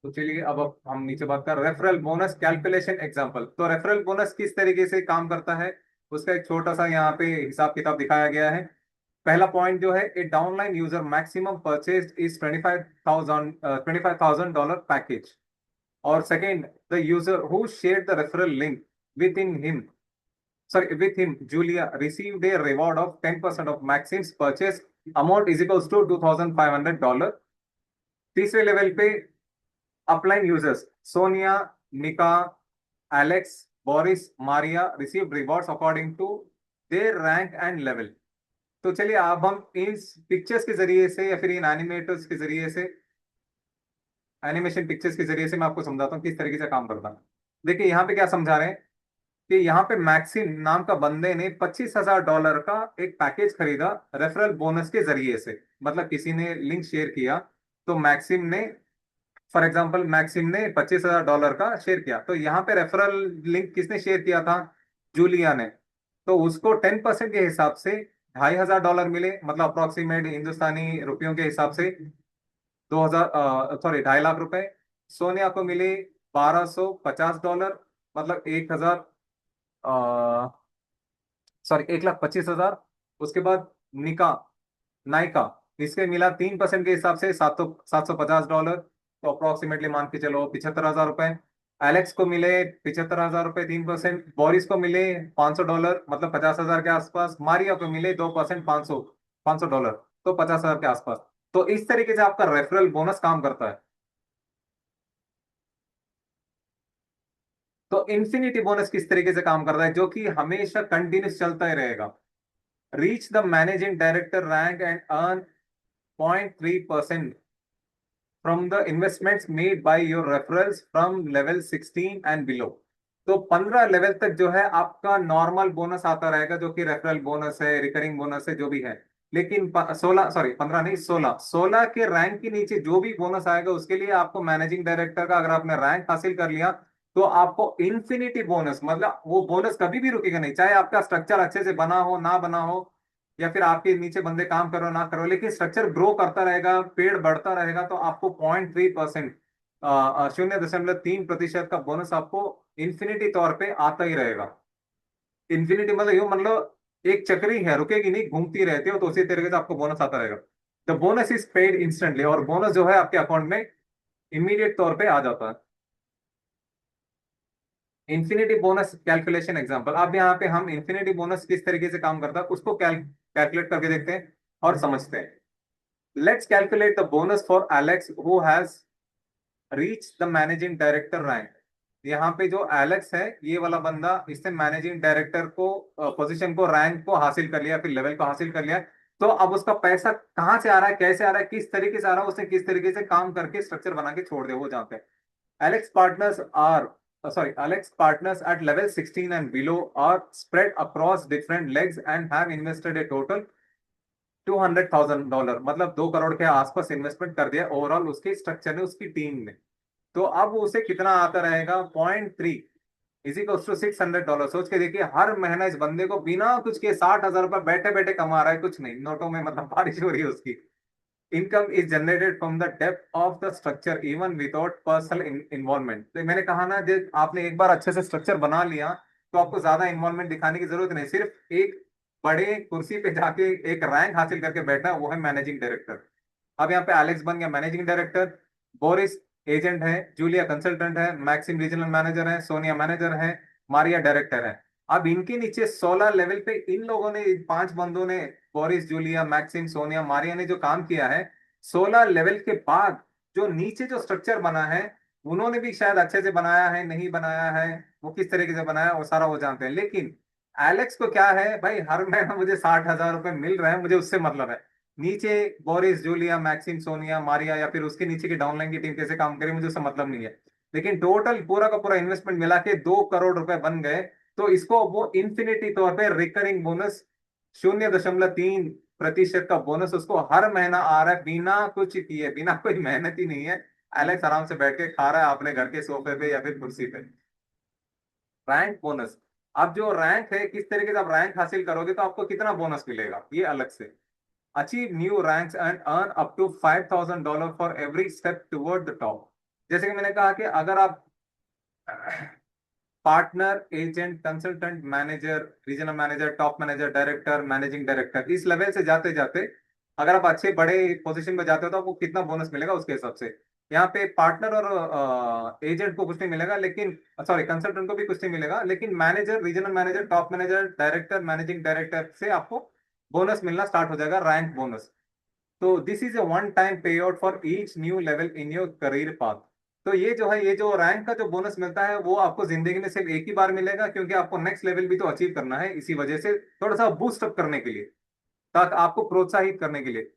तो चलिए अब हम नीचे बात कर रेफरल बोनस कैलकुलेशन एग्जांपल। तो रेफरल बोनस किस तरीके से काम करता है, उसका एक छोटा सा यहाँ पे हिसाब किताब दिखाया गया है। पहला पॉइंट जो है, a downline user maximum purchase is 25,000 package. और second, the user who share the referral link within him with him, Julia received a reward of 10% of Maxim's purchase amount is equals to $2,500। तीसरे लेवल पे upline users Sonia, Nika, Alex, Boris, Maria receive rewards according to their rank and level. तो चलिए अब हम इन पिक्चर्स के जरिए से या फिर इन एनिमेटर्स के जरिए से, एनिमेशन पिक्चर्स के जरिए से मैं आपको समझाता हूँ किस तरीके से काम करता है। देखिए यहाँ पे क्या समझा रहे हैं कि यहाँ पे मैक्सिम नाम का बंदे ने $25,000 का एक पैकेज खरीदा रेफरल बोनस के जरिए से। मतलब किसी ने लिंक शेयर किया, तो मैक्सिम ने, फॉर एग्जांपल मैक्सिम ने $25,000 का शेयर किया। तो यहाँ पे रेफरल लिंक किसने शेयर किया था? जूलिया ने। तो उसको 10% के हिसाब से $2,500 मिले, मतलब अप्रोक्सीमेट हिंदुस्तानी रुपयों के हिसाब से 2,500 सोनिया को मिले $1,250, मतलब 1,25,000। उसके बाद निका, नाइका, इसके मिला 3% के हिसाब से $750, तो अप्रोक्सीमेटली मान के चलो $75,000। एलेक्स को मिले $75,000, 3%। बोरिस को मिले $500, मतलब 50,000 के आसपास। मारिया को मिले 2%, $500, तो 50,000 के आसपास। तो इस तरीके से आपका रेफरल बोनस काम करता है। तो इंफिनिटी बोनस किस तरीके से काम करता है, जो कि हमेशा कंटिन्यूस चलता ही रहेगा। Reach the managing director rank and earn 0.3% from the investments made by your referrals from level 16 and below. तो 15 लेवल तक जो है आपका नॉर्मल बोनस आता रहेगा, जो कि रेफरल बोनस है, रिकरिंग बोनस है, जो भी है। लेकिन 16, सॉरी 15 नहीं, 16 के रैंक के नीचे जो भी बोनस आएगा, उसके लिए आपको मैनेजिंग डायरेक्टर का, अगर आपने रैंक हासिल कर लिया, तो आपको इन्फिनिटी बोनस, मतलब वो बोनस कभी भी रुकेगा नहीं। चाहे आपका स्ट्रक्चर अच्छे से बना हो ना बना हो, या फिर आपके नीचे बंदे काम करो ना करो, लेकिन स्ट्रक्चर ग्रो करता रहेगा, पेड़ बढ़ता रहेगा, तो आपको 0.3%, 0.3% का बोनस आपको इन्फिनिटी तौर पे आता ही रहेगा। इन्फिनिटी मतलब यूं, मतलब एक चक्री है, रुकेगी नहीं, घूमती रहती हो, तो उसी तरीके से आपको बोनस आता रहेगा। The bonus is paid instantly, और बोनस जो है आपके अकाउंट में इमीडिएट तौर पे आ जाता है। Infinity bonus calculation example. अब यहाँ पे हम इन्फिनिटी बोनस किस तरीके से काम करता है उसको कैलकुलेट करके देखते हैं और समझते हैं। Let's calculate the bonus for Alex who has reach the managing director rank. यहाँ पे जो एलेक्स है ये वाला बंदा, इसने मैनेजिंग डायरेक्टर को पोजीशन को, रैंक को हासिल कर लिया, फिर लेवल को हासिल कर लिया। तो अब उसका पैसा कहाँ से आ रहा है, कैसे आ रहा है, किस तरीके से आ रहा है, उसने किस तरीके से काम करके स्ट्रक्चर बना के छोड़ दे वो जानते हैं। Alex partners are Alex partners at level 16 and below are spread across different legs and have invested a total $200,000, मतलब 2 करोड़ के आसपास इन्वेस्टमेंट कर दिया ओवरऑल उसके स्ट्रक्चर ने, उसकी टीम ने। तो अब उसे कितना आता रहेगा, 0.3 इसी को $600। सोच के देखिए, हर महीना इस बंदे को बिना कुछ के 60,000 रुपए बैठे बैठे कमा रहा है, कुछ नहीं नोटों में, मतलब बारिश हो रही है उसकी। Income is generated from the depth of the structure even without personal involvement. तो मैंने कहा ना, जब आपने एक बार अच्छे से स्ट्रक्चर बना लिया तो आपको ज्यादा इन्वॉल्वमेंट दिखाने की जरूरत नहीं, सिर्फ एक बड़े कुर्सी पे जाके एक रैंक हासिल करके बैठना, वो है मैनेजिंग डायरेक्टर। अब यहाँ पे एलेक्स बन गया मैनेजिंग डायरेक्टर, बोरिस एजेंट है, जूलिया कंसल्टेंट है, मैक्सिम रीजनल मैनेजर है, सोनिया मैनेजर है, मारिया डायरेक्टर है। अब इनके नीचे 16 लेवल पे इन लोगों ने, इन 5 बंदों ने, Boris, Julia, Maxim, Sonia, Maria ने जो काम किया है, 16 लेवल के बाद जो नीचे जो स्ट्रक्चर बना है, उन्होंने भी शायद अच्छे से बनाया है, नहीं बनाया है, वो किस तरीके से बनाया वो सारा वो जानते हैं। लेकिन एलेक्स को क्या है भाई, हर महीना मुझे 60,000 रुपए मिल रहे हैं, मुझे उससे मतलब है। नीचे Boris, Julia, Maxim, Sonia, Maria या फिर उसके नीचे की डाउनलाइन की टीम कैसे काम करे, मुझे उससे मतलब नहीं है। लेकिन टोटल पूरा का पूरा इन्वेस्टमेंट मिला के 2 करोड़ रुपए बन गए। तो इसको वो इन्फिनिटी तौर पे रिकरिंग बोनस, 0.3% का बोनस उसको हर महीना आ रहा है, बिना कुछ किए, बिना कोई मेहनत ही नहीं है। एलेक्स आराम से बैठ के खा रहा है अपने घर के सोफे पे या फिर कुर्सी पे। रैंक बोनस, अब जो रैंक है, किस तरीके से आप रैंक हासिल करोगे तो आपको कितना बोनस मिलेगा ये अलग से। Achieve new ranks and earn up to $5,000 for every step toward the top. जैसे कि मैंने कहा कि अगर आप partner, agent, consultant, manager, regional manager, top manager, director, managing director, इस लेवल से जाते जाते अगर आप अच्छे बड़े पोजीशन पे जाते हो तो आपको कितना बोनस मिलेगा उसके हिसाब से। यहाँ पे पार्टनर और एजेंट को कुछ नहीं मिलेगा, लेकिन सॉरी कंसल्टेंट को भी कुछ नहीं मिलेगा, लेकिन manager, regional manager, top manager, director, managing director से आपको बोनस मिलना स्टार्ट हो जाएगा, रैंक बोनस। तो this is a one time pay out for each new level in your career path. तो ये जो है, ये जो रैंक का जो बोनस मिलता है वो आपको जिंदगी में सिर्फ एक ही बार मिलेगा, क्योंकि आपको नेक्स्ट लेवल भी तो अचीव करना है, इसी वजह से थोड़ा सा बूस्ट अप करने के लिए, ताकि आपको प्रोत्साहित करने के लिए।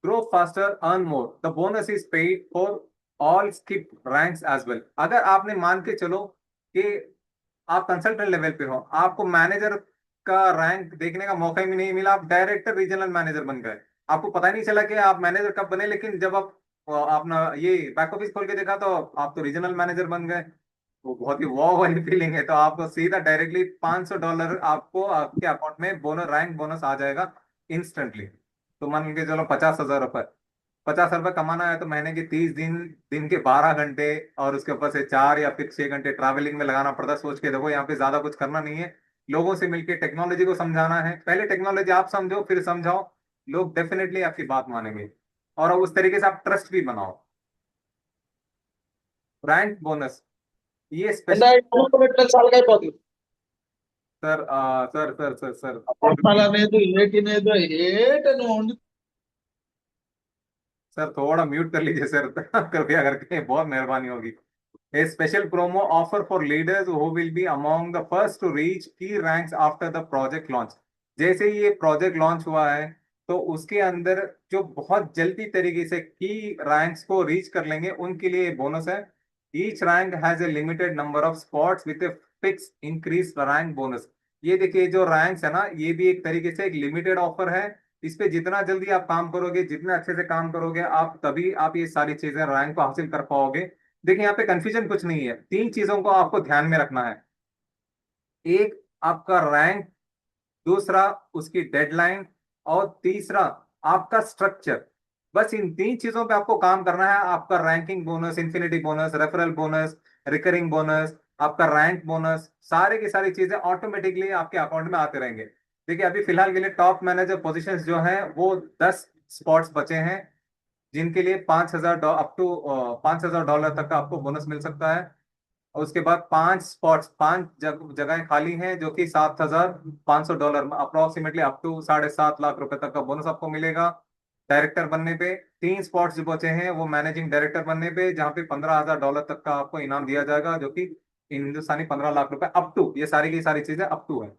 Grow faster, earn more, the bonus is paid for all skip ranks as well. अगर आपने मान के चलो कि आप कंसल्टेंट लेवल पे हो, आपको मैनेजर का रैंक देखने का मौका ही नहीं मिला, आप डायरेक्टर, रीजनल मैनेजर बन गए, आपको पता ही नहीं चला कि आप मैनेजर कब बने, लेकिन जब आप अपना ये बैक ऑफिस खोल के देखा तो आप तो रीजनल मैनेजर बन गए। वो बहुत ही वाह वाली फीलिंग है। तो आपको सीधा डायरेक्टली $500 आपको आपके अकाउंट में बोनस, रैंक बोनस आ जाएगा इंस्टेंटली। तो मान के चलो $50,000, $50 कमाना है तो महीने के 30 दिन, दिन के 12 घंटे, और उसके ऊपर से 4 या फिर 6 घंटे ट्रैवलिंग में लगाना पड़ता है। सोच के देखो, यहाँ पे ज्यादा कुछ करना नहीं है, लोगों से मिलके टेक्नोलॉजी को समझाना है। पहले टेक्नोलॉजी आप समझो फिर समझाओ, लोग डेफिनेटली आपकी बात मानेंगे, और उस तरीके से आप ट्रस्ट भी बनाओ। रैंक बोनस ये എന്താ स्पेशल। పెట్టిన చాలా అయిపోతుంది sir sir sir sir sir అనేది ఏటినేదో ఏటను ఉండి सर थोड़ा म्यूट कर लीजिए सर कृपया करके, बहुत मेहरबानी होगी। A special promo offer for leaders who will be among the first to reach key ranks after the project launch। जैसे ही ये प्रोजेक्ट लॉन्च हुआ है तो उसके अंदर जो बहुत जल्दी तरीके से की रैंक्स को रीच कर लेंगे उनके लिए बोनस है। Each rank has A limited number of spots with a fix increase rank bonus. ये देखिए, जो रैंक्स है ना, ये भी एक तरीके से एक लिमिटेड ऑफर है। इस पे जितना जल्दी आप काम करोगे, जितने अच्छे से काम करोगे आप, तभी आप ये सारी चीजें, रैंक को हासिल कर पाओगे। देखिए, यहाँ पे कंफ्यूजन कुछ नहीं है, 3 चीजों को आपको ध्यान में रखना है। एक, आपका रैंक, दूसरा उसकी डेडलाइन, और तीसरा आपका स्ट्रक्चर। बस इन 3 चीजों पे आपको काम करना है। आपका ranking bonus, infinity bonus, referral bonus, recurring bonus, आपका रैंक बोनस, सारे की सारी चीजें ऑटोमेटिकली आपके अकाउंट में आते रहेंगे। देखिए, अभी फिलहाल के लिए टॉप मैनेजर पोजीशंस जो हैं वो 10 स्पॉट्स बचे हैं, जिनके लिए $5,000 अप टू $5,000 तक का आपको बोनस मिल सकता है। और उसके बाद 5 स्पॉट्स, 5 जगहें खाली हैं जो कि $7,500 में अप्रोक्सीमेटली अप टू 7.5 लाख रुपए तक का बोनस आपको मिलेगा डायरेक्टर बनने पे। 3 स्पॉट्स जो बचे हैं वो मैनेजिंग डायरेक्टर बनने पे, जहाँ पे $15,000 तक का आपको इनाम दिया जाएगा, जो कि हिंदुस्तानी 15 लाख रुपए अप टू, ये सारी की सारी चीजें अप टू है।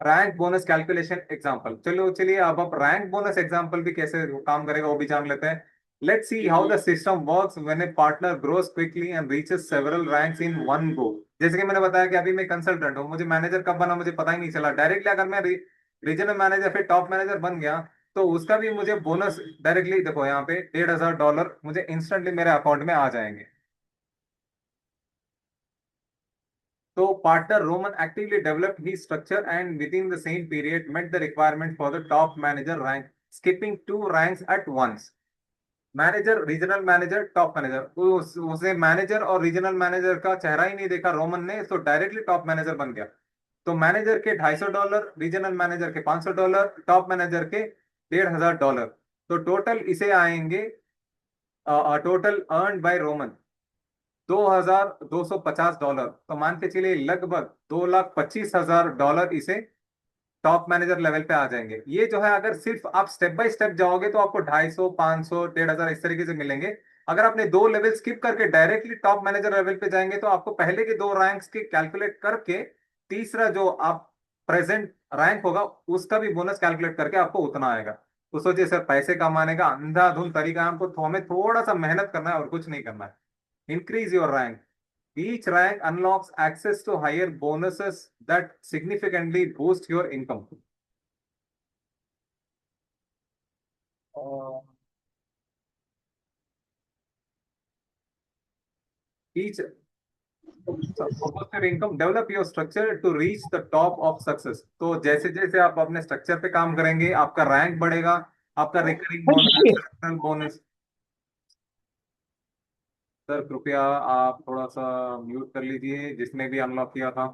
रैंक बोनस कैलकुलेशन एग्जांपल, चलो चलिए अब आप रैंक बोनस एग्जांपल भी कैसे काम करेगा वो भी जान लेते हैं। Let's see how the system works when a partner grows quickly and reaches several ranks in one go. जैसे कि मैंने बताया कि अभी मैं कंसल्टेंट हूँ, मुझे मैनेजर कब बना मुझे पता ही नहीं चला। डायरेक्टली अगर मैं रीजनल मैनेजर फिर टॉप मैनेजर बन गया तो उसका भी मुझे बोनस डायरेक्टली, देखो यहाँ पे $1,500 मुझे इंस्टेंटली मेरे अकाउंट में आ जाएंगे। So partner Roman actively developed his structure and within the same period met the requirement for the top manager rank, skipping 2 ranks at once. Manager, regional manager, top manager, उसे मैनेजर और रीजनल मैनेजर का चेहरा ही नहीं देखा रोमन ने, तो डायरेक्टली टॉप मैनेजर बन गया। तो मैनेजर के $250, रीजनल मैनेजर के $500, टॉप मैनेजर के $1,500। तो टोटल इसे आएंगे, टोटल अर्न बाय रोमन $2,250। तो मान के चलिए लगभग $2,25,000 इसे टॉप मैनेजर लेवल पे आ जाएंगे। ये जो है अगर सिर्फ आप स्टेप बाय स्टेप जाओगे तो आपको 250, 500, 1,500 इस तरीके से मिलेंगे। अगर आपने 2 लेवल स्किप करके डायरेक्टली टॉप मैनेजर लेवल पे जाएंगे तो आपको पहले के 2 रैंक्स के कैलकुलेट करके तीसरा जो आप प्रेजेंट रैंक होगा उसका भी बोनस कैलकुलेट करके आपको उतना आएगा। तो सोचिए सर, पैसे कमाने का अंधाधुंध तरीका है, हमको तो हमें थोड़ा सा मेहनत करना है और कुछ नहीं करना है। Increase your rank. Each rank unlocks access to higher bonuses that significantly boost your income. Each boost your income. Develop your structure to reach the top of success. तो जैसे जैसे आप अपने स्ट्रक्चर पे काम करेंगे आपका रैंक बढ़ेगा, आपका रिकरिंग बोनस, बोनस। सर कृपया आप थोड़ा सा म्यूट कर लीजिए जिसने भी अनलॉक किया था।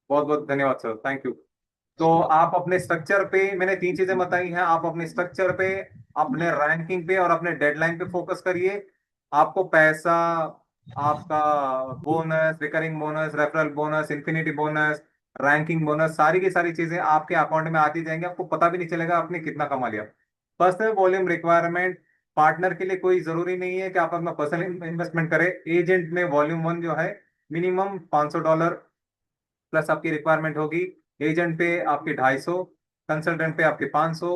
बहुत बहुत धन्यवाद सर, थैंक यू। तो आप अपने स्ट्रक्चर पे, मैंने 3 चीजें बताई हैं, आप अपने स्ट्रक्चर पे, अपने रैंकिंग पे और अपने डेडलाइन पे फोकस करिए। आपको पैसा, आपका bonus, recurring bonus, referral bonus, infinity bonus, ranking bonus, सारी की सारी चीजें आपके अकाउंट में आती जाएंगी, आपको पता भी नहीं चलेगा आपने कितना कमा लिया। पर्सनल वॉल्यूम रिक्वायरमेंट, पार्टनर के लिए कोई जरूरी नहीं है कि आप अपना पर्सनल इन्वेस्टमेंट करें। एजेंट में वॉल्यूम 1 जो है मिनिमम $500 प्लस आपकी रिक्वायरमेंट होगी। एजेंट पे आपके 250, कंसल्टेंट पे आपके 500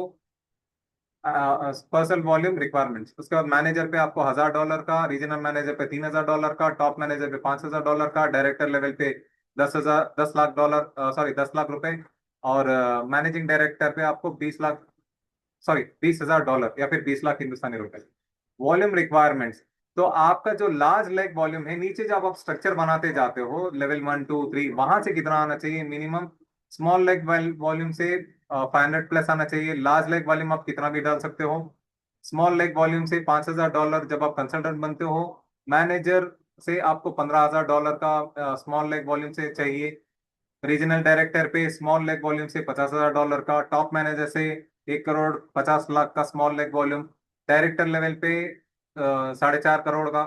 पर्सनल वॉल्यूम रिक्वायरमेंट्स। उसके बाद मैनेजर पे आपको $1,000 का, रीजनल मैनेजर पे $3,000 का, टॉप मैनेजर पे $5,000 का, डायरेक्टर लेवल पे 10 लाख सॉरी 10 लाख रुपए, और मैनेजिंग डायरेक्टर पे आपको 20 लाख, सॉरी $20,000 या फिर 20 लाख हिंदुस्तानी रुपए। वॉल्यूम रिक्वायरमेंट्स, तो आपका जो लार्ज लेग वॉल्यूम है, नीचे जब आप स्ट्रक्चर बनाते जाते हो लेवल 1, 2, 3, वहां से कितना आना चाहिए मिनिमम। स्मॉल लेग वॉल्यूम से 500 प्लस आना चाहिए। लार्ज लेग वॉल्यूम आप कितना भी डाल सकते हो। स्मॉल लेग वॉल्यूम से $5,000 जब आप कंसल्टेंट बनते हो। मैनेजर से आपको $15,000 का स्मॉल लेग वॉल्यूम से चाहिए। रीजनल डायरेक्टर पे स्मॉल लेग वॉल्यूम से $50,000 का। टॉप मैनेजर से 1,50,00,000 का small leg volume. Director level पे 4.5 करोड़ का,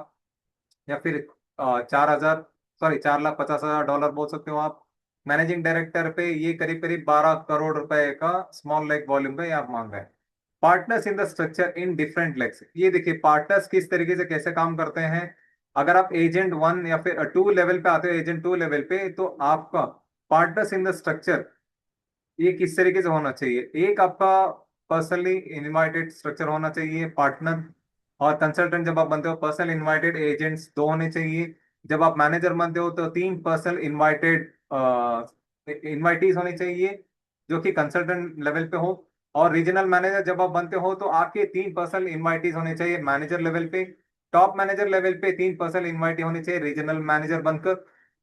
या फिर 4,000, सॉरी $4,50,000 बोल सकते हो आप। मैनेजिंग डायरेक्टर पे ये करीब करीब 12 करोड़ रुपए का स्मॉल लेग वॉल्यूम का ये आप मांग रहे हैं। Partners in the structure in different legs, ये देखिए पार्टनर्स किस तरीके से कैसे काम करते हैं। अगर आप एजेंट 1 या फिर 2 लेवल पे आते हो, एजेंट 2 लेवल पे, तो आपका पार्टनर्स इन द स्ट्रक्चर ये किस तरीके से होना चाहिए। एक आपका पर्सनली इनवाइटेड स्ट्रक्चर होना चाहिए पार्टनर, और कंसल्टेंट जब आप बनते हो पर्सनल इनवाइटेड एजेंट्स 2 होने चाहिए। जब आप मैनेजर बनते हो तो 3 पर्सनल इनवाइटेड इनवाइटीज होने चाहिए जो कि कंसल्टेंट लेवल पे हो। और रीजनल मैनेजर जब आप बनते हो तो आपके 3 पर्सनल इनवाइटीज होने चाहिए मैनेजर लेवल पे। टॉप मैनेजर लेवल पे 3 पर्सनल इनवाइटी होने चाहिए रीजनल मैनेजर बनकर।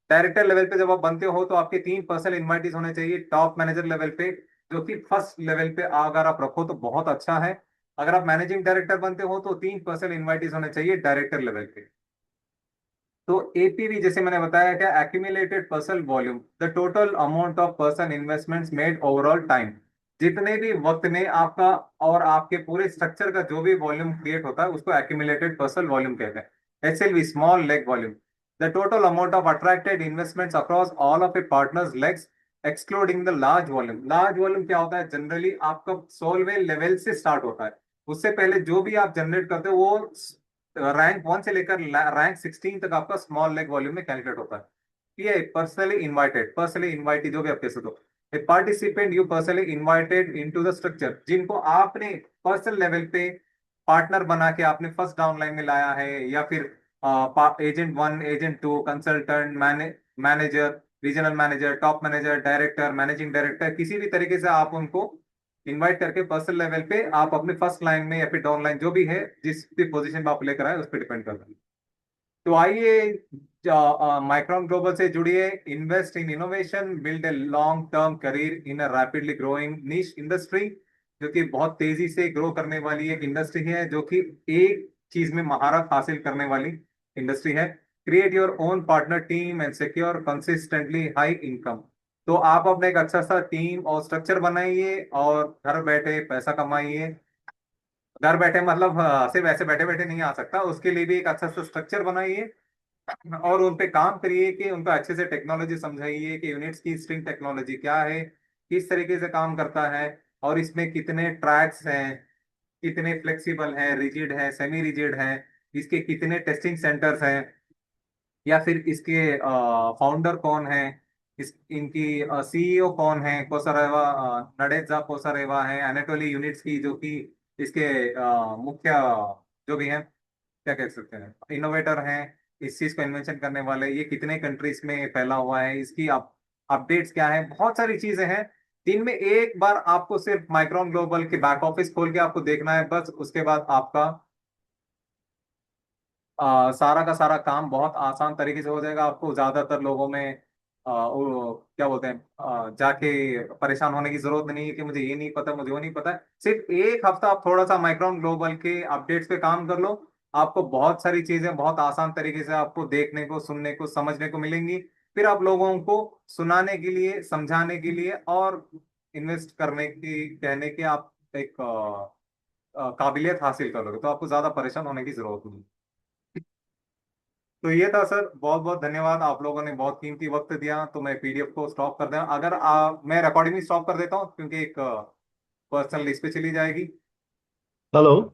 डायरेक्टर लेवल पे जब आप बनते हो तो आपके 3 पर्सनल इनवाइटीज होने चाहिए टॉप मैनेजर लेवल पे, जो कि फर्स्ट लेवल पे अगर आप रखो तो बहुत अच्छा है। अगर आप मैनेजिंग डायरेक्टर बनते हो तो 3 पर्सनल इनवाइटीज होने चाहिए डायरेक्टर लेवल पे। तो एपीवी जैसे मैंने बताया क्या, accumulated personal volume, the total amount of person investments made overall time. जितने भी वक्त में आपका और आपके पूरे स्ट्रक्चर का जो भी वॉल्यूम क्रिएट होता है उसको एक्यूमुलेटेड पर्सनल वॉल्यूम कहते हैं। SLV, small leg volume. The total amount of attracted investments across all of a partner's legs, excluding the large volume. Large volume क्या होता है? जनरली आपका 16वें लेवल से स्टार्ट होता है, उससे पहले जो भी आप जनरेट करते हो वो रैंक 1 से लेकर रैंक 16 तक आपका स्मॉल लेग वॉल्यूम में कैलकुलेट होता है। ये पर्सनली इनवाइटेड जो भी आप कह सकते हो, a participant you personally invited into the structure, जिनको आपने पर्सनल लेवल पे पार्टनर बना के आपने फर्स्ट डाउन लाइन में लाया है, या फिर agent 1, agent 2, consultant, manager, regional manager, top manager, director, managing director, किसी भी तरीके से आप उनको इनवाइट करके पर्सनल लेवल पे आप अपने फर्स्ट लाइन में या फिर डाउन लाइन जो भी है जिस भी पोजीशन में आप लेकर आए उस पर डिपेंड करता है। तो आइए माइक्रोन ग्लोबल से जुड़िए, invest in innovation, build a long term career in a rapidly growing niche industry, जो कि बहुत तेजी से ग्रो करने वाली एक इंडस्ट्री है, जो कि एक चीज में महारत हासिल करने वाली इंडस्ट्री है। Create your own partner team and secure consistently high income. तो आप अपने एक अच्छा सा टीम और स्ट्रक्चर बनाइए और घर बैठे पैसा कमाइए। घर बैठे मतलब सिर्फ ऐसे बैठे बैठे नहीं आ सकता, उसके लिए भी एक अच्छा सा स्ट्रक्चर बनाइए और उन पे काम करिए कि उनको अच्छे से टेक्नोलॉजी समझाइए कि यूनिट्स की स्ट्रिंग टेक्नोलॉजी क्या है, किस तरीके से काम करता है, और इसमें कितने ट्रैक्स हैं, कितने फ्लेक्सिबल हैं, रिजिड है, सेमी रिजिड है, इसके कितने टेस्टिंग सेंटर्स हैं, या फिर इसके फाउंडर कौन है, इस इनकी CEO कौन है, कोसरेवा नडेजा कोसरेवा है, एनाटोली यूनिट्स की जो कि इसके मुख्य जो भी हैं, क्या कह सकते हैं, इनोवेटर हैं, इस चीज को इन्वेंशन करने वाले, ये कितने कंट्रीज में फैला हुआ है, इसकी अपडेट्स क्या है, बहुत सारी चीजें हैं। दिन में एक बार आपको सिर्फ माइक्रोन ग्लोबल के बैक ऑफिस खोल के आपको देखना है बस, उसके बाद आपका सारा का सारा काम बहुत आसान तरीके से हो जाएगा। आपको ज्यादातर लोगों में क्या बोलते हैं, जाके परेशान होने की जरूरत नहीं है कि मुझे ये नहीं पता, मुझे वो नहीं पता है। सिर्फ एक हफ्ता आप थोड़ा सा माइक्रोन ग्लोबल के अपडेट्स पे काम कर लो, आपको बहुत सारी चीजें बहुत आसान तरीके से आपको देखने को, सुनने को, समझने को मिलेंगी। फिर आप लोगों को सुनाने के लिए, समझाने के लिए और इन्वेस्ट करने की, कहने के आप एक काबिलियत हासिल करोगे, तो आपको ज्यादा परेशान होने की जरूरत नहीं। तो ये था सर, बहुत बहुत धन्यवाद, आप लोगों ने बहुत कीमती वक्त दिया। तो मैं PDF को स्टॉप कर दें, अगर मैं रिकॉर्डिंग भी स्टॉप कर देता हूँ क्योंकि एक पर्सनल लिस्ट पे चली जाएगी। हेलो